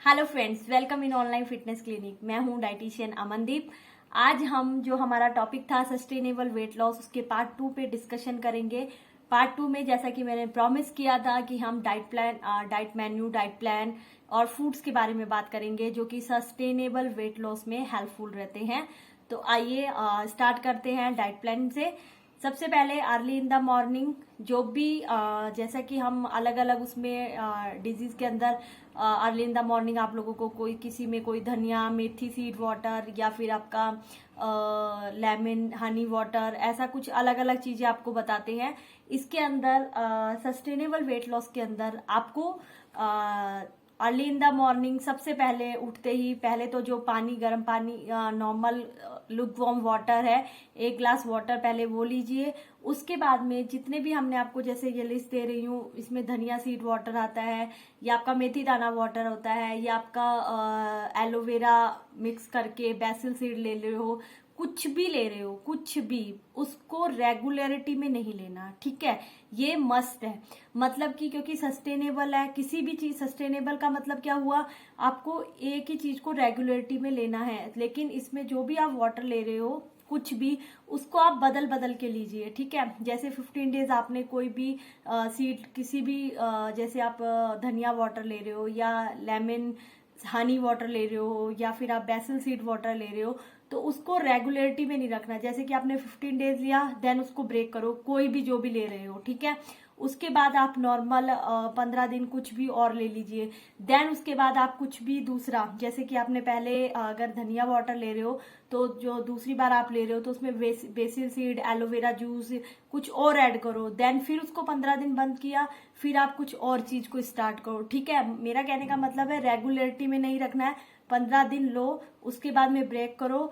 Hello friends, welcome in online fitness clinic. मैं हूं dietitian Amandeep. आज हम जो हमारा टॉपिक था सस्टेनेबल वेट लॉस, उसके पार्ट 2 पे डिस्कशन करेंगे। पार्ट 2 में जैसा कि मैंने प्रॉमिस किया था कि हम diet plan, diet menu, diet plan और फूड्स के बारे में बात करेंगे जो कि सस्टेनेबल वेट लॉस में हेल्पफुल रहते हैं। तो आइए स्टार्ट करते हैं डाइट प्लान से। सबसे पहले अर्ली इन द मॉर्निंग, जो भी जैसा कि हम अलग अलग उसमें डिजीज के अंदर अर्ली इन द मॉर्निंग आप लोगों को किसी में कोई धनिया, मेथी सीड वाटर या फिर आपका लेमन हनी वाटर, ऐसा कुछ अलग अलग चीजें आपको बताते हैं। इसके अंदर सस्टेनेबल वेट लॉस के अंदर आपको अर्ली इन द मॉर्निंग सबसे पहले उठते ही पहले तो जो पानी, गर्म पानी, नॉर्मल लुक वार्म वाटर है, 1 ग्लास वाटर पहले वो लीजिए। उसके बाद में जितने भी हमने आपको, जैसे ये लिस्ट दे रही हूँ, इसमें धनिया सीड वाटर आता है, या आपका मेथी दाना वाटर होता है, या आपका एलोवेरा मिक्स करके बेसिल सीड ले रहे हो, कुछ भी ले रहे हो, कुछ भी, उसको रेगुलरिटी में नहीं लेना, ठीक है। ये मस्ट है, मतलब कि क्योंकि सस्टेनेबल है, किसी भी चीज सस्टेनेबल का मतलब क्या हुआ, आपको एक ही चीज को रेगुलरिटी में लेना है। लेकिन इसमें जो भी आप वाटर ले रहे हो, कुछ भी, उसको आप बदल बदल के लीजिए, ठीक है। जैसे 15 डेज आपने कोई भी सीड, किसी भी जैसे आप धनिया वाटर ले रहे हो, या लेमन हनी वाटर ले रहे हो, या फिर आप बेसिल सीड वाटर ले रहे हो, तो उसको रेगुलरिटी में नहीं रखना। जैसे कि आपने 15 डेज लिया, देन उसको ब्रेक करो, कोई भी जो भी ले रहे हो, ठीक है। उसके बाद आप नॉर्मल 15 दिन कुछ भी और ले लीजिए। देन उसके बाद आप कुछ भी दूसरा, जैसे कि आपने पहले अगर धनिया वाटर ले रहे हो, तो जो दूसरी बार आप ले रहे हो तो उसमें बेसिल सीड, एलोवेरा जूस कुछ और ऐड करो। देन फिर उसको 15 दिन बंद किया, फिर आप कुछ और चीज को स्टार्ट करो, ठीक है। मेरा कहने का मतलब है रेगुलरिटी में नहीं रखना है। 15 दिन लो, उसके बाद में ब्रेक करो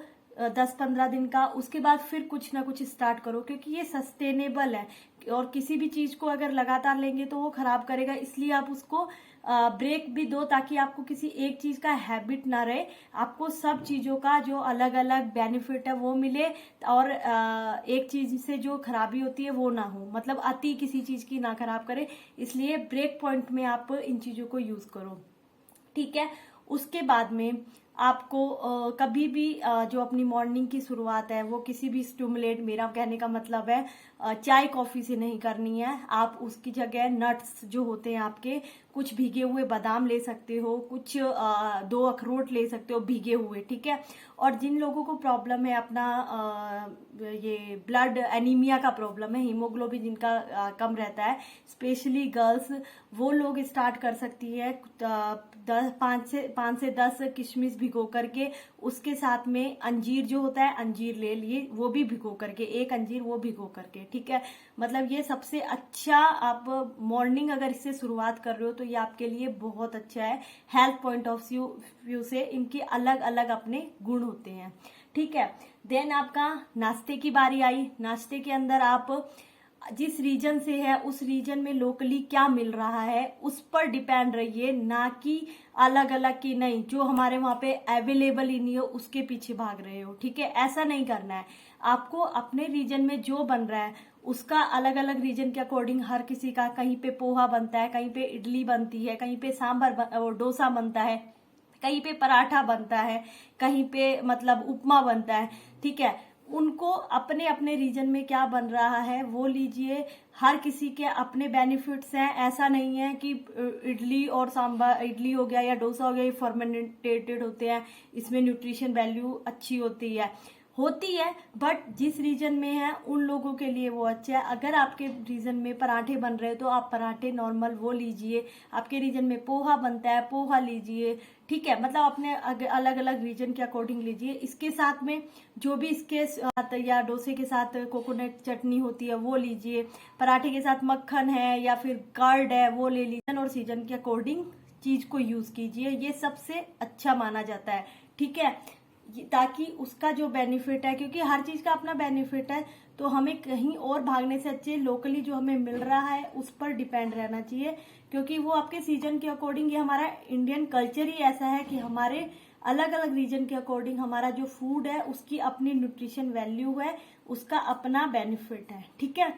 10-15 दिन का, उसके बाद फिर कुछ ना कुछ स्टार्ट करो, क्योंकि ये सस्टेनेबल है। और किसी भी चीज को अगर लगातार लेंगे तो वो खराब करेगा, इसलिए आप उसको ब्रेक भी दो, ताकि आपको किसी एक चीज का हैबिट ना रहे, आपको सब चीजों का जो अलग अलग बेनिफिट है वो मिले, और एक चीज से जो खराबी होती है वो ना हो, मतलब अति किसी चीज की ना खराब करे। इसलिए ब्रेक पॉइंट में आप इन चीजों को यूज करो, ठीक है। उसके बाद में आपको कभी भी जो अपनी मॉर्निंग की शुरुआत है वो किसी भी स्टिमुलेट, मेरा कहने का मतलब है चाय कॉफी से नहीं करनी है। आप उसकी जगह नट्स जो होते हैं आपके, कुछ भीगे हुए बादाम ले सकते हो, कुछ 2 अखरोट ले सकते हो भीगे हुए, ठीक है। और जिन लोगों को प्रॉब्लम है अपना ये ब्लड एनीमिया का प्रॉब्लम है, हीमोग्लोबिन जिनका कम रहता है, स्पेशली गर्ल्स, वो लोग स्टार्ट कर सकती है 5 से 10 किशमिश भिगो करके, उसके साथ में अंजीर जो होता है, अंजीर ले लिए, वो भी भिगो करके, 1 अंजीर वो भिगो करके, ठीक है। मतलब ये सबसे अच्छा, आप मॉर्निंग अगर इससे शुरुआत कर रहे हो तो ये आपके लिए बहुत अच्छा है। हेल्थ पॉइंट ऑफ व्यू से इनके अलग अलग अपने गुण होते हैं, ठीक है। देन आपका नाश्ते की बारी आई। नाश्ते के अंदर आप जिस रीजन से है उस रीजन में लोकली क्या मिल रहा है उस पर डिपेंड रहिए, ना कि अलग अलग की नहीं, जो हमारे वहां पे अवेलेबल ही नहीं हो उसके पीछे भाग रहे हो, ठीक है। ऐसा नहीं करना है। आपको अपने रीजन में जो बन रहा है उसका अलग अलग रीजन के अकॉर्डिंग, हर किसी का, कहीं पे पोहा बनता है, कहीं पे इडली बनती है, कहीं पे सांभर डोसा बनता है, कहीं पे पराठा बनता है, कहीं पे मतलब उपमा बनता है, ठीक है। उनको अपने अपने रीजन में क्या बन रहा है वो लीजिए। हर किसी के अपने बेनिफिट्स हैं। ऐसा नहीं है कि इडली और सांभर, इडली हो गया या डोसा हो गया, ये फर्मेंटेड होते हैं, इसमें न्यूट्रिशन वैल्यू अच्छी होती है, बट जिस रीजन में है उन लोगों के लिए वो अच्छा है। अगर आपके रीजन में पराठे बन रहे हैं तो आप पराठे नॉर्मल वो लीजिए, आपके रीजन में पोहा बनता है पोहा लीजिए, ठीक है। मतलब अपने अलग अलग रीजन के अकॉर्डिंग लीजिए। इसके साथ में जो भी इसके साथ या डोसे के साथ कोकोनट चटनी होती है वो लीजिए, पराठे के साथ मक्खन है या फिर कर्ड है वो ले लीजिए, और सीजन के अकॉर्डिंग चीज को यूज कीजिए, ये सबसे अच्छा माना जाता है, ठीक है। ताकि उसका जो बेनिफिट है, क्योंकि हर चीज का अपना बेनिफिट है, तो हमें कहीं और भागने से अच्छे लोकली जो हमें मिल रहा है उस पर डिपेंड रहना चाहिए, क्योंकि वो आपके सीजन के अकॉर्डिंग, ये हमारा इंडियन कल्चर ही ऐसा है कि हमारे अलग अलग रीजन के अकॉर्डिंग हमारा जो फूड है उसकी अपनी न्यूट्रिशन वैल्यू है, उसका अपना बेनिफिट है, ठीक है।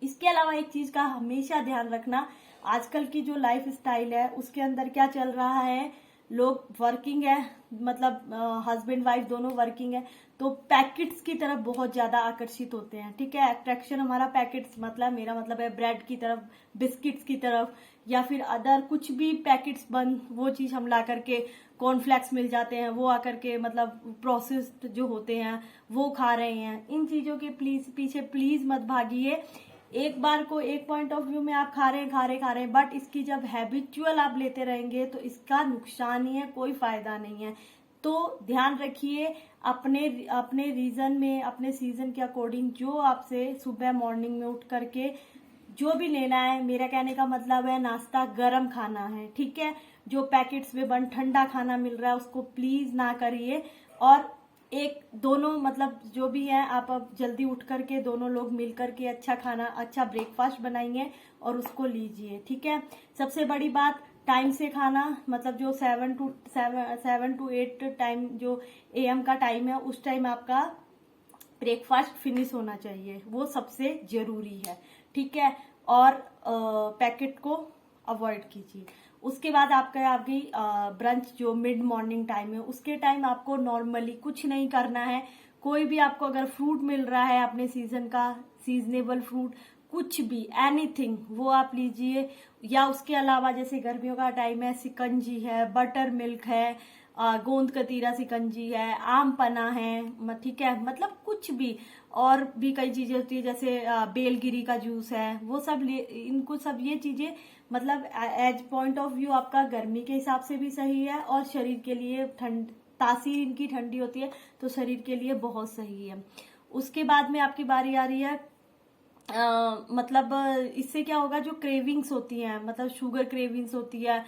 इसके अलावा एक चीज का हमेशा ध्यान रखना, आजकल की जो लाइफ स्टाइल है उसके अंदर क्या चल रहा है, लोग वर्किंग है, मतलब हस्बैंड वाइफ दोनों वर्किंग है, तो पैकेट्स की तरफ बहुत ज्यादा आकर्षित होते हैं। ठीक है, अट्रैक्शन हमारा पैकेट्स, मतलब मेरा मतलब है ब्रेड की तरफ, बिस्किट्स की तरफ, या फिर अदर कुछ भी पैकेट्स बंद, वो चीज हम ला करके, कॉर्नफ्लेक्स मिल जाते हैं वो आकर के, मतलब प्रोसेस्ड जो होते हैं वो खा रहे हैं। इन चीजों के पीछे प्लीज मत भागिए। एक बार को एक पॉइंट ऑफ व्यू में आप खा रहे हैं, बट इसकी जब हैबिचुअल आप लेते रहेंगे तो इसका नुकसान ही है, कोई फायदा नहीं है। तो ध्यान रखिए, अपने अपने रीजन में, अपने सीजन के अकॉर्डिंग जो आपसे सुबह मॉर्निंग में उठ करके जो भी लेना है, मेरा कहने का मतलब है नाश्ता गरम खाना है। ठीक है, जो पैकेट्स में बन ठंडा खाना मिल रहा है उसको प्लीज ना करिए। और एक दोनों, मतलब जो भी है, आप अब जल्दी उठ करके दोनों लोग मिल करके अच्छा खाना, अच्छा ब्रेकफास्ट बनाइए और उसको लीजिए। ठीक है, सबसे बड़ी बात, टाइम से खाना, मतलब जो 7 to 8 टाइम जो AM का टाइम है, उस टाइम आपका ब्रेकफास्ट फिनिश होना चाहिए, वो सबसे जरूरी है। ठीक है, और पैकेट को अवॉइड कीजिए। उसके बाद आपका आ गई ब्रंच, जो मिड मॉर्निंग टाइम है, उसके टाइम आपको नॉर्मली कुछ नहीं करना है। कोई भी आपको अगर फ्रूट मिल रहा है अपने सीजन का, सीजनेबल फ्रूट, कुछ भी, एनीथिंग, वो आप लीजिए। या उसके अलावा जैसे गर्मियों का टाइम है, शिकंजी है, बटर मिल्क है, गोंद कतीरा शिकंजी है, आम पना है, ठीक है, मतलब कुछ भी। और भी कई चीजें होती है, जैसे बेलगिरी का जूस है, वो सब इनको सब ये चीजें, मतलब एज पॉइंट ऑफ व्यू आपका गर्मी के हिसाब से भी सही है, और शरीर के लिए तासीर इनकी ठंडी होती है, तो शरीर के लिए बहुत सही है। उसके बाद में आपकी बारी आ रही है, मतलब इससे क्या होगा, जो क्रेविंग्स होती हैं, मतलब शुगर क्रेविंग्स होती है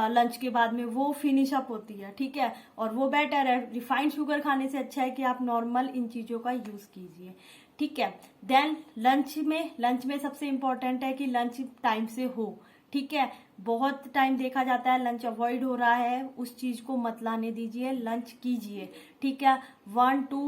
लंच के बाद में, वो फिनिश अप होती है। ठीक है, और वो बेटर है। रिफाइंड शुगर खाने से अच्छा है कि आप नॉर्मल इन चीजों का यूज कीजिए। ठीक है, देन लंच में सबसे इम्पोर्टेंट है कि लंच टाइम से हो। ठीक है, बहुत टाइम देखा जाता है लंच अवॉइड हो रहा है, उस चीज को मत लाने दीजिए, लंच कीजिए। ठीक है, 1 to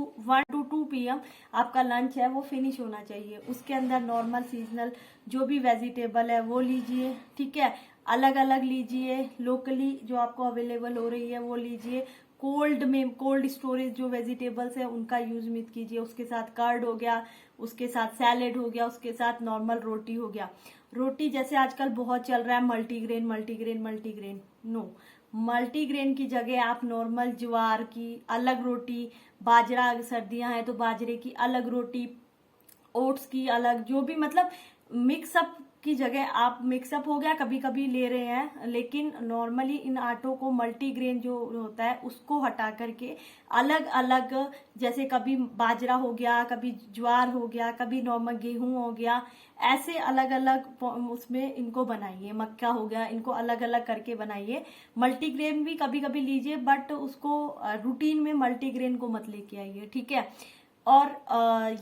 2 PM आपका लंच है वो फिनिश होना चाहिए। उसके अंदर नॉर्मल सीजनल जो भी वेजिटेबल है वो लीजिए। ठीक है, अलग अलग लीजिए, लोकली जो आपको अवेलेबल हो रही है वो लीजिए। कोल्ड स्टोरेज जो वेजिटेबल्स है उनका यूज मत कीजिए। उसके साथ कर्ड हो गया, उसके साथ सैलेड हो गया, उसके साथ नॉर्मल रोटी हो गया। रोटी जैसे आजकल बहुत चल रहा है मल्टीग्रेन, नो, मल्टीग्रेन की जगह आप नॉर्मल ज्वार की अलग रोटी, बाजरा, सर्दियां हैं तो बाजरे की अलग रोटी, ओट्स की अलग, जो भी, मतलब मिक्सअप की जगह आप, मिक्सअप हो गया कभी कभी ले रहे हैं, लेकिन नॉर्मली इन आटों को, मल्टीग्रेन जो होता है उसको हटा करके अलग अलग, जैसे कभी बाजरा हो गया, कभी ज्वार हो गया, कभी नॉर्मल गेहूं हो गया, ऐसे अलग अलग उसमें इनको बनाइए। मक्का हो गया, इनको अलग अलग करके बनाइए। मल्टीग्रेन भी कभी कभी लीजिए, बट उसको रूटीन में मल्टीग्रेन को मत लेके आइए। ठीक है, और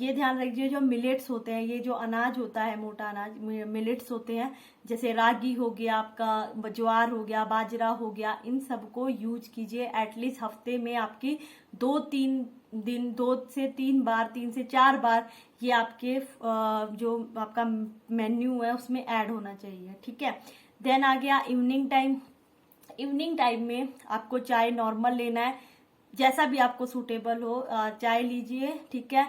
ये ध्यान रखिए, जो मिलेट्स होते हैं, ये जो अनाज होता है, मोटा अनाज, मिलेट्स होते हैं, जैसे रागी हो गया आपका, ज्वार हो गया, बाजरा हो गया, इन सबको यूज कीजिए। एटलीस्ट हफ्ते में आपकी 2-3 दिन, 2 से 3 बार, 3 से 4 बार ये आपके जो आपका मेन्यू है उसमें ऐड होना चाहिए। ठीक है, देन आ गया इवनिंग टाइम में आपको चाय नॉर्मल लेना है, जैसा भी आपको सूटेबल हो, चाय लीजिए। ठीक है,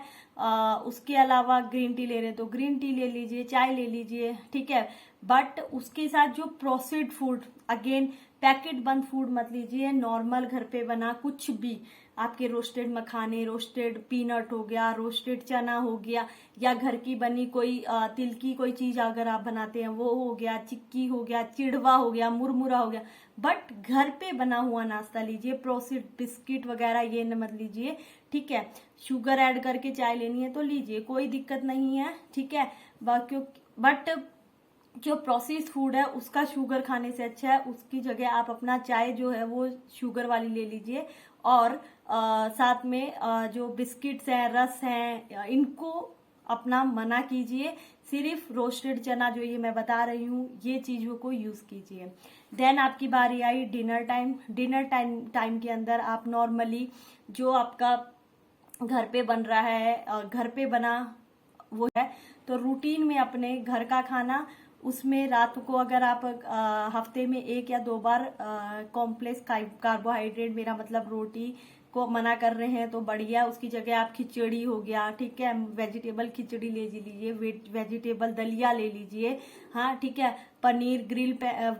उसके अलावा ग्रीन टी ले रहे तो ग्रीन टी ले लीजिए, चाय ले लीजिए। ठीक है, बट उसके साथ जो प्रोसेस्ड फूड, अगेन पैकेट बंद फूड मत लीजिए। नॉर्मल घर पे बना कुछ भी, आपके रोस्टेड मखाने, रोस्टेड पीनट हो गया, रोस्टेड चना हो गया, या घर की बनी कोई तिल की कोई चीज अगर आप बनाते हैं वो हो गया, चिक्की हो गया, चिड़वा हो गया, मुरमुरा हो गया, बट घर पे बना हुआ नाश्ता लीजिए। प्रोसेस्ड बिस्किट वगैरह ये न मत लीजिए। ठीक है, शुगर ऐड करके चाय लेनी है तो लीजिए, कोई दिक्कत नहीं है। ठीक है, बट जो प्रोसेस्ड फूड है उसका शुगर खाने से अच्छा है, उसकी जगह आप अपना चाय जो है वो शुगर वाली ले लीजिए। और साथ में जो बिस्किट्स हैं, रस हैं, इनको अपना मना कीजिए। सिर्फ रोस्टेड चना जो ये मैं बता रही हूँ, ये चीजों को यूज कीजिए। देन आपकी बारी आई डिनर टाइम के अंदर आप नॉर्मली जो आपका घर पे बन रहा है, घर पे बना वो है, तो रूटीन में अपने घर का खाना उसमें रात को अगर आप हफ्ते में 1 या 2 बार कॉम्प्लेक्स कार्बोहाइड्रेट, मेरा मतलब रोटी को मना कर रहे हैं तो बढ़िया, उसकी जगह आप खिचड़ी हो गया, ठीक है, वेजिटेबल खिचड़ी ले लीजिए, वेजिटेबल दलिया ले लीजिए, हाँ ठीक है, पनीर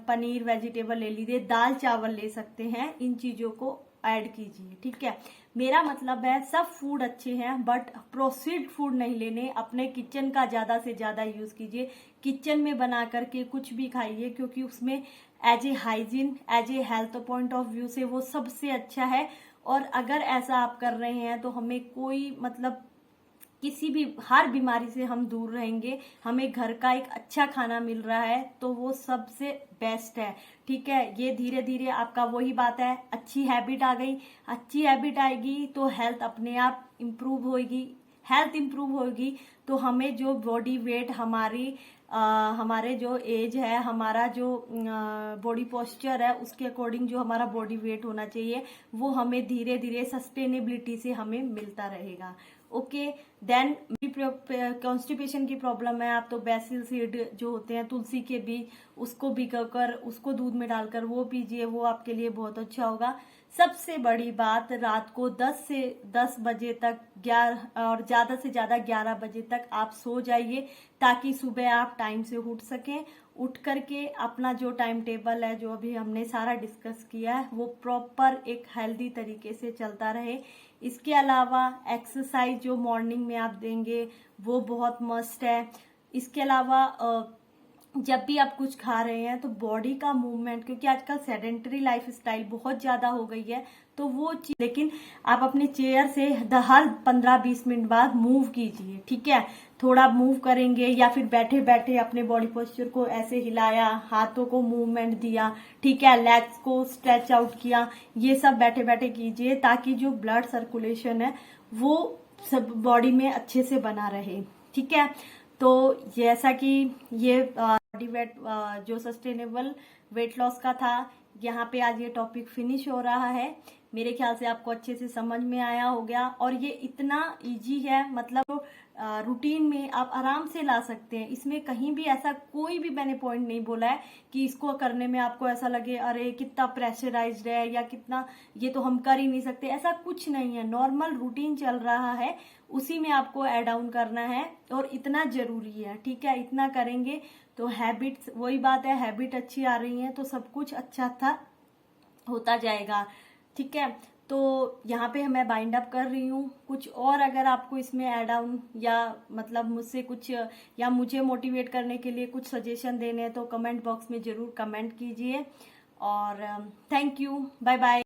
पनीर वेजिटेबल ले लीजिए, दाल चावल ले सकते हैं, इन चीजों को ऐड कीजिए, ठीक है। मेरा मतलब है सब फूड अच्छे हैं बट प्रोसेस्ड फूड नहीं लेने, अपने किचन का ज्यादा से ज्यादा यूज कीजिए, किचन में बना करके कुछ भी खाइए, क्योंकि उसमें as a hygiene, as a health point of view से वो सबसे अच्छा है। और अगर ऐसा आप कर रहे हैं तो हमें कोई मतलब किसी भी हर बीमारी से हम दूर रहेंगे, हमें घर का एक अच्छा खाना मिल रहा है तो वो सबसे बेस्ट है, ठीक है। ये धीरे धीरे आपका वही बात है, अच्छी हैबिट आ गई, अच्छी हैबिट आएगी तो हेल्थ अपने आप इम्प्रूव होगी, हेल्थ इम्प्रूव होगी तो हमें जो बॉडी वेट हमारे जो एज है, हमारा जो बॉडी पोस्चर है, उसके अकॉर्डिंग जो हमारा बॉडी वेट होना चाहिए वो हमें धीरे धीरे सस्टेनेबिलिटी से हमें मिलता रहेगा। ओके, देन कॉन्स्टिपेशन की प्रॉब्लम है आप तो बेसिल सीड जो होते हैं, तुलसी के बीज, उसको भिगोकर उसको दूध में डालकर वो पीजिए, वो आपके लिए बहुत अच्छा होगा। सबसे बड़ी बात, रात को 10 बजे तक 11 और ज्यादा से ज्यादा 11 बजे तक आप सो जाइए, ताकि सुबह आप टाइम से उठ सकें, उठ करके अपना जो टाइम टेबल है, जो अभी हमने सारा डिस्कस किया है, वो प्रॉपर एक हेल्दी तरीके से चलता रहे। इसके अलावा एक्सरसाइज जो मॉर्निंग में आप देंगे वो बहुत मस्ट है। इसके अलावा जब भी आप कुछ खा रहे हैं तो बॉडी का मूवमेंट, क्योंकि आजकल सेडेंटरी लाइफ स्टाइल बहुत ज्यादा हो गई है, तो वो चीज, लेकिन आप अपने चेयर से हर 15-20 मिनट बाद मूव कीजिए, ठीक है। थोड़ा मूव करेंगे या फिर बैठे बैठे अपने बॉडी पोस्चर को ऐसे हिलाया, हाथों को मूवमेंट दिया, ठीक है, लेग्स को स्ट्रेच आउट किया, ये सब बैठे बैठे कीजिए, ताकि जो ब्लड सर्कुलेशन है वो सब बॉडी में अच्छे से बना रहे, ठीक है। तो जैसा कि ये बॉडी वेट जो सस्टेनेबल वेट लॉस का था, यहाँ पे आज ये टॉपिक फिनिश हो रहा है। मेरे ख्याल से आपको अच्छे से समझ में आया हो गया, और ये इतना इजी है, मतलब रूटीन में आप आराम से ला सकते हैं। इसमें कहीं भी ऐसा कोई भी मैंने पॉइंट नहीं बोला है कि इसको करने में आपको ऐसा लगे अरे कितना प्रेशराइज्ड है या कितना ये तो हम कर ही नहीं सकते, ऐसा कुछ नहीं है। नॉर्मल रूटीन चल रहा है, उसी में आपको ऐड ऑन करना है, और इतना जरूरी है, ठीक है। इतना करेंगे तो हैबिट्स, वही बात है, हैबिट अच्छी आ रही है तो सब कुछ अच्छा था होता जाएगा, ठीक है। तो यहाँ पे मैं बाइंड अप कर रही हूँ। कुछ और अगर आपको इसमें ऐड ऑन या मतलब मुझसे कुछ या मुझे मोटिवेट करने के लिए कुछ सजेशन देने हैं तो कमेंट बॉक्स में जरूर कमेंट कीजिए। और थैंक यू, बाय बाय।